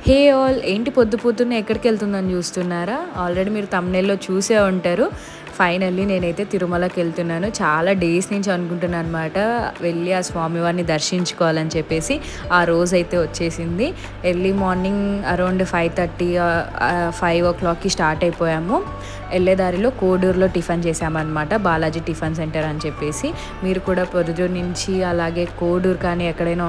Hey all ఏంటి పొద్దు పొద్దున్న ఎక్కడికి వెళ్తుందని చూస్తున్నారా? ఆల్రెడీ మీరు థంబ్‌నెయిల్‌లో చూసే ఉంటారు. ఫైనల్లీ నేనైతే తిరుమలకి వెళ్తున్నాను. చాలా డేస్ నుంచి అనుకుంటున్నాను అనమాట. వెళ్ళి ఆ స్వామివారిని దర్శించుకోవాలని చెప్పేసి. ఆ రోజైతే వచ్చేసింది. ఎర్లీ మార్నింగ్ అరౌండ్ 5:30 5:00కి స్టార్ట్ అయిపోయాము. వెళ్ళే దారిలో కోడూరులో టిఫిన్ చేసామన్నమాట. బాలాజీ టిఫిన్ సెంటర్ అని చెప్పేసి. మీరు కూడా పొద్దున నుంచి అలాగే కోడూరు కానీ ఎక్కడైనా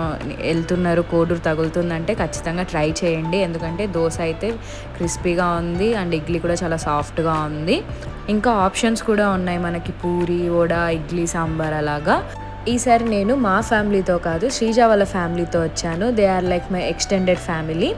వెళ్తున్నారు, కోడూరు తగులుతుందంటే ఖచ్చితంగా ట్రై చేయండి. ఎందుకంటే దోస అయితే క్రిస్పీగా ఉంది అండ్ ఇడ్లీ కూడా చాలా సాఫ్ట్‌గా ఉంది. ఇంకా ఆప్షన్స్ కూడా ఉన్నాయి మనకి పూరి, వడ, ఇడ్లీ, సాంబార్ అలాగా. ఈసారి నేను మా ఫ్యామిలీతో కాదు, శ్రీజ వాళ్ళ ఫ్యామిలీతో వచ్చాను. They are like my extended family.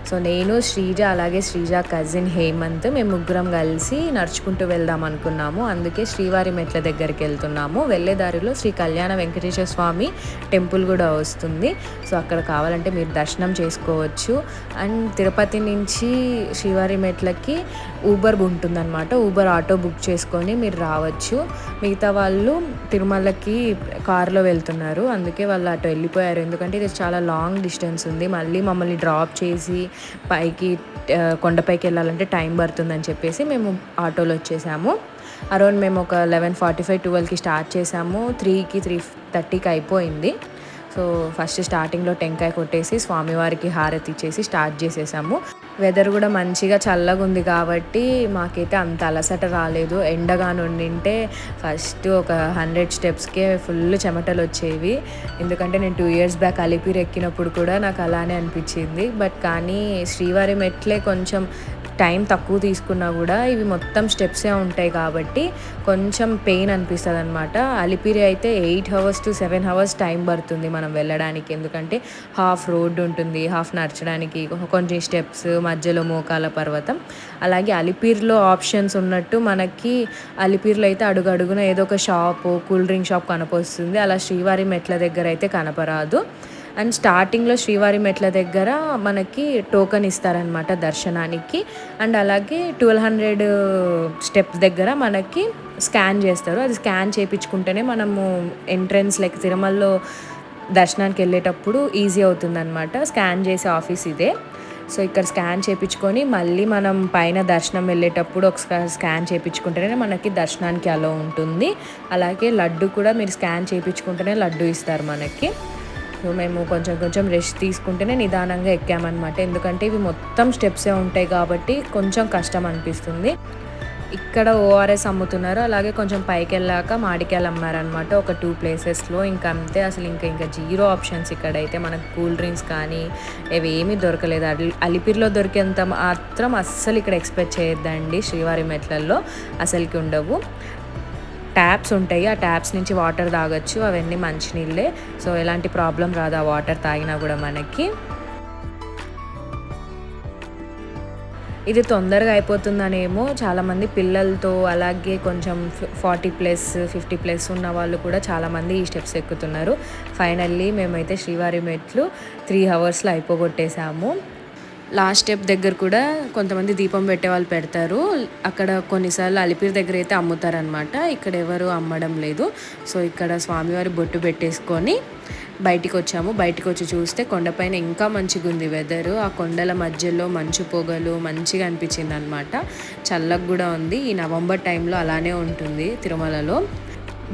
So నేను, శ్రీజ అలాగే శ్రీజ కజిన్ హేమంత్ మేము ముగ్గురం కలిసి నడుచుకుంటూ వెళ్దాం అనుకున్నాము. అందుకే శ్రీవారి మెట్ల దగ్గరికి వెళ్తున్నాము. వెళ్ళే దారిలో శ్రీ కళ్యాణ వెంకటేశ్వర స్వామి టెంపుల్ కూడా వస్తుంది. సో అక్కడ కావాలంటే మీరు దర్శనం చేసుకోవచ్చు. అండ్ తిరుపతి నుంచి శ్రీవారి మెట్లకి ఊబర్ ఉంటుందన్నమాట. ఊబర్ ఆటో బుక్ చేసుకొని మీరు రావచ్చు. మిగతా వాళ్ళు తిరుమలకి కార్లో వెళ్తున్నారు. అందుకే వాళ్ళు అటు వెళ్ళిపోయారు. ఎందుకంటే ఇది చాలా లాంగ్ డిస్టెన్స్ ఉంది. మళ్ళీ మమ్మల్ని డ్రాప్ చేసి పైకి కొండపైకి వెళ్ళాలంటే టైం పడుతుందని చెప్పేసి మేము ఆటోలో వచ్చేసాము. అరౌండ్ మేము ఒక 11:45 12కి స్టార్ట్ చేసాము. 3కి 3:30కి అయిపోయింది. సో ఫస్ట్ స్టార్టింగ్లో టెంకాయ కొట్టేసి స్వామివారికి హారతి ఇచ్చేసి స్టార్ట్ చేసేసాము. వెదర్ కూడా మంచిగా చల్లగా ఉంది కాబట్టి మాకైతే అంత అలసట రాలేదు. ఎండగా నుండింటే ఫస్ట్ ఒక 100 స్టెప్స్కే ఫుల్ చెమటలు వచ్చేవి. ఎందుకంటే నేను 2 years బ్యాక్ అలిపిరి ఎక్కినప్పుడు కూడా నాకు అలానే అనిపించింది. బట్ కానీ శ్రీవారి మెట్లే కొంచెం టైం తక్కువ తీసుకున్నా కూడా ఇవి మొత్తం స్టెప్సే ఉంటాయి కాబట్టి కొంచెం పెయిన్ అనిపిస్తుంది అనమాట. అలిపిరి అయితే 8 hours to 7 hours టైం పడుతుంది మనం వెళ్ళడానికి. ఎందుకంటే హాఫ్ రోడ్ ఉంటుంది, హాఫ్ నడచడానికి, కొంచెం స్టెప్స్, మధ్యలో మోకాల పర్వతం. అలాగే అలిపిరిలో ఆప్షన్స్ ఉన్నట్టు మనకి అలిపిరిలో అయితే అడుగడుగున ఏదో ఒక షాపు, కూల్ డ్రింక్ షాప్ కనపొస్తుంది. అలా శ్రీవారి మెట్ల దగ్గర అయితే కనపరాదు. అండ్ స్టార్టింగ్లో శ్రీవారి మెట్ల దగ్గర మనకి టోకెన్ ఇస్తారనమాట దర్శనానికి. అండ్ అలాగే 1200 స్టెప్స్ దగ్గర మనకి స్కాన్ చేస్తారు. అది స్కాన్ చేయించుకుంటేనే మనము ఎంట్రన్స్ లైక్ తిరుమలలో దర్శనానికి వెళ్ళేటప్పుడు ఈజీ అవుతుందన్నమాట. స్కాన్ చేసే ఆఫీస్ ఇదే. సో ఇక్కడ స్కాన్ చేయించుకొని మళ్ళీ మనం పైన దర్శనం వెళ్ళేటప్పుడు ఒకసారి స్కాన్ చేయించుకుంటేనే మనకి దర్శనానికి అలో ఉంటుంది. అలాగే లడ్డు కూడా మీరు స్కాన్ చేయించుకుంటేనే లడ్డు ఇస్తారు మనకి. సో మేము కొంచెం కొంచెం రెస్ట్ తీసుకుంటేనే నిదానంగా ఎక్కామన్నమాట. ఎందుకంటే ఇవి మొత్తం స్టెప్సే ఉంటాయి కాబట్టి కొంచెం కష్టం అనిపిస్తుంది. ఇక్కడ ఓఆర్ఎస్ అమ్ముతున్నారు. అలాగే కొంచెం పైకి వెళ్ళాక మామిడికాయలు అమ్మారనమాట ఒక 2 ప్లేసెస్లో. ఇంకా అంతే, అసలు ఇంకా జీరో ఆప్షన్స్ ఇక్కడైతే. మనకు కూల్ డ్రింక్స్ కానీ ఇవి ఏమీ దొరకలేదు. అలిపిరిలో దొరికేంత మాత్రం అస్సలు ఇక్కడ ఎక్స్పెక్ట్ చేయొద్దండి. శ్రీవారి మెట్లల్లో అసలుకి ఉండవు. ట్యాప్స్ ఉంటాయి, ఆ ట్యాప్స్ నుంచి వాటర్ తాగొచ్చు. అవన్నీ మంచినీళ్ళే. సో ఎలాంటి ప్రాబ్లం రాదు ఆ వాటర్ తాగినా కూడా మనకి. ఇది తొందరగా అయిపోతుందనేమో చాలామంది పిల్లలతో అలాగే కొంచెం 40+ 50+ ఉన్న వాళ్ళు కూడా చాలామంది ఈ స్టెప్స్ ఎక్కుతున్నారు. ఫైనల్లీ మేమైతే శ్రీవారి మెట్లు 3 hours అయిపోగొట్టేసాము. లాస్ట్ స్టెప్ దగ్గర కూడా కొంతమంది దీపం పెట్టే వాళ్ళు పెడతారు. అక్కడ కొన్నిసార్లు అలిపిరి దగ్గర అయితే అమ్ముతారనమాట. ఇక్కడ ఎవరు అమ్మడం లేదు. సో ఇక్కడ స్వామివారి బొట్టు పెట్టేసుకొని బయటికి వచ్చాము. బయటికి వచ్చి చూస్తే కొండపైన ఇంకా మంచిగా ఉంది వెదరు. ఆ కొండల మధ్యలో మంచు పొగలు మంచిగా అనిపించింది అనమాట. చల్లగా కూడా ఉంది. ఈ నవంబర్ టైంలో అలానే ఉంటుంది తిరుమలలో.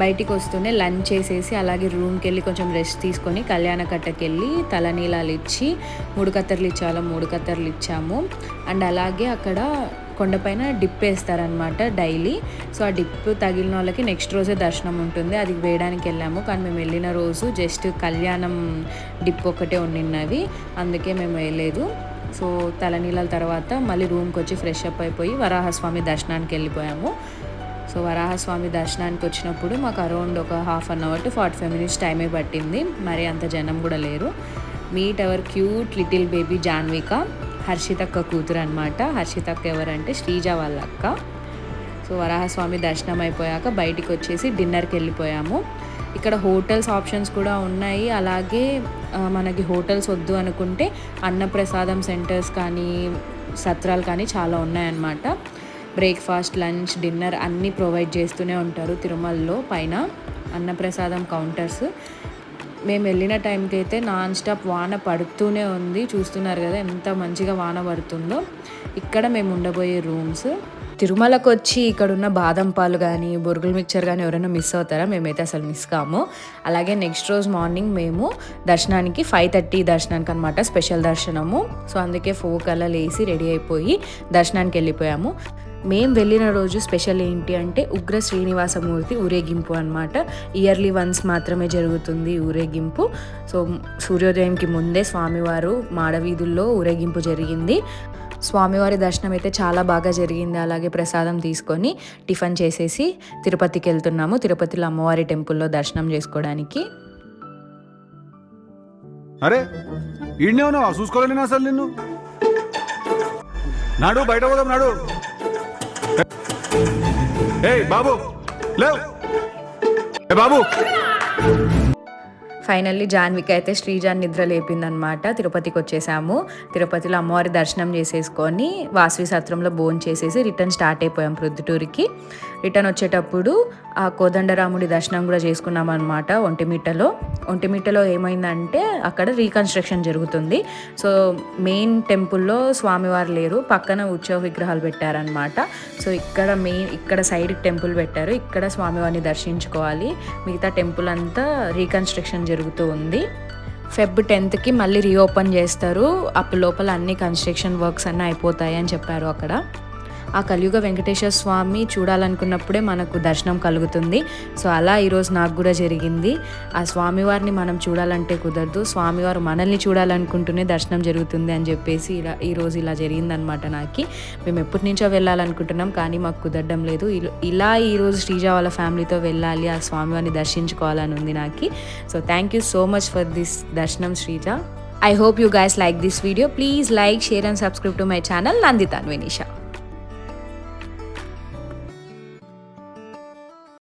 బయటికి వస్తూనే లంచ్ చేసేసి అలాగే రూమ్కి వెళ్ళి కొంచెం రెస్ట్ తీసుకొని కళ్యాణ కట్టకి వెళ్ళి తలనీలాలు ఇచ్చి 3 కత్తెరలు ఇచ్చాలో 3 కత్తెరలు ఇచ్చాము. అండ్ అలాగే అక్కడ కొండపైన డిప్ వేస్తారనమాట డైలీ. సో ఆ డిప్ తగిలిన వాళ్ళకి నెక్స్ట్ రోజే దర్శనం ఉంటుంది. అది వేయడానికి వెళ్ళాము. కానీ మేము వెళ్ళిన రోజు జస్ట్ కళ్యాణం డిప్ ఒకటే ఉన్నిన్నవి, అందుకే మేము వేయలేదు. సో తలనీలాల తర్వాత మళ్ళీ రూమ్కి వచ్చి ఫ్రెష్ అప్ అయిపోయి వరాహస్వామి దర్శనానికి వెళ్ళిపోయాము. సో వరాహస్వామి దర్శనానికి వచ్చినప్పుడు మాకు అరౌండ్ ఒక 1/2 hour to 45 minutes టైమే పట్టింది. మరి అంత జనం కూడా లేరు. Meet our cute little baby Janvika, హర్షితక్క కూతురు అనమాట. హర్షితక్క ఎవరంటే శ్రీజ వాళ్ళ అక్క. సో వరాహస్వామి దర్శనం అయిపోయాక బయటికి వచ్చేసి డిన్నర్కి వెళ్ళిపోయాము. ఇక్కడ హోటల్స్ ఆప్షన్స్ కూడా ఉన్నాయి. అలాగే మనకి హోటల్స్ వద్దు అనుకుంటే అన్నప్రసాదం సెంటర్స్ కానీ సత్రాలు కానీ చాలా ఉన్నాయన్నమాట. బ్రేక్ఫాస్ట్, లంచ్, డిన్నర్ అన్నీ ప్రొవైడ్ చేస్తూనే ఉంటారు తిరుమలలో. పైన అన్నప్రసాదం కౌంటర్స్ మేము వెళ్ళిన టైంకి అయితే నాన్ స్టాప్ వాన పడుతూనే ఉంది. చూస్తున్నారు కదా ఎంత మంచిగా వాన పడుతుందో. ఇక్కడ మేము ఉండబోయే రూమ్స్. తిరుమలకు వచ్చి ఇక్కడున్న బాదం పాలు కానీ బొరుగుల మిక్చర్ కానీ ఎవరైనా మిస్ అవుతారా? మేమైతే అసలు మిస్ కాము. అలాగే నెక్స్ట్ రోజు మార్నింగ్ మేము దర్శనానికి 5:30 దర్శనానికి అనమాట, స్పెషల్ దర్శనము. సో అందుకే 4 కల్లా లేసి రెడీ అయిపోయి దర్శనానికి వెళ్ళిపోయాము. మేము వెళ్ళిన రోజు స్పెషల్ ఏంటి అంటే ఉగ్ర శ్రీనివాసమూర్తి ఊరేగింపు అనమాట. ఇయర్లీ వన్స్ మాత్రమే జరుగుతుంది ఊరేగింపు. సో సూర్యోదయంకి ముందే స్వామివారు మాడవీధుల్లో ఊరేగింపు జరిగింది. స్వామివారి దర్శనం అయితే చాలా బాగా జరిగింది. అలాగే ప్రసాదం తీసుకొని టిఫిన్ చేసేసి తిరుపతికి వెళ్తున్నాము. తిరుపతిలో అమ్మవారి టెంపుల్లో దర్శనం చేసుకోవడానికి. అరే ఈడనే ఉన్నావా? చూసుకోలేను అసలు నిన్ను. నాడు బయట పోదాం నాడు. ఏయ్ బాబు లేవు. ఏ బాబు. ఫైనల్లీ జాన్విక అయితే శ్రీజాన్ నిద్ర లేపిందనమాట. తిరుపతికి వచ్చేసాము. తిరుపతిలో అమ్మవారి దర్శనం చేసేసుకొని వాసవి సత్రంలో భోజనం చేసేసి రిటర్న్ స్టార్ట్ అయిపోయాం ప్రొద్దుటూరుకి. రిటర్న్ వచ్చేటప్పుడు ఆ కోదండరాముడి దర్శనం కూడా చేసుకున్నాం అనమాట ఒంటిమిట్టలో ఏమైందంటే అక్కడ రీకన్స్ట్రక్షన్ జరుగుతుంది. సో మెయిన్ టెంపుల్లో స్వామివారు లేరు, పక్కన ఉత్సవ విగ్రహాలు పెట్టారనమాట. సో ఇక్కడ సైడ్ టెంపుల్ పెట్టారు, ఇక్కడ స్వామివారిని దర్శించుకోవాలి. మిగతా టెంపుల్ అంతా రీకన్స్ట్రక్షన్ జరుగుతూ ఉంది. Feb 10కి మళ్ళీ రీఓపెన్ చేస్తారు. అప్పుడు లోపల అన్ని కన్స్ట్రక్షన్ వర్క్స్ అన్నీ అయిపోతాయి అని చెప్పారు అక్కడ. ఆ కలియుగ వెంకటేశ్వర స్వామి చూడాలనుకున్నప్పుడే మనకు దర్శనం కలుగుతుంది. సో అలా ఈరోజు నాకు కూడా జరిగింది. ఆ స్వామివారిని మనం చూడాలంటే కుదరదు, స్వామివారు మనల్ని చూడాలనుకుంటూనే దర్శనం జరుగుతుంది అని చెప్పేసి ఈరోజు ఇలా జరిగిందనమాట. నాకు మేము ఎప్పటి నుంచో వెళ్ళాలనుకుంటున్నాం కానీ మాకు కుదరడం లేదు. ఇలా ఈరోజు శ్రీజ వాళ్ళ ఫ్యామిలీతో వెళ్ళాలి, ఆ స్వామివారిని దర్శించుకోవాలని ఉంది నాకు. So thank you so much for this దర్శనం Sreeja. I hope you guys like this video. Please like, share and subscribe to my channel Nandita and Venisha.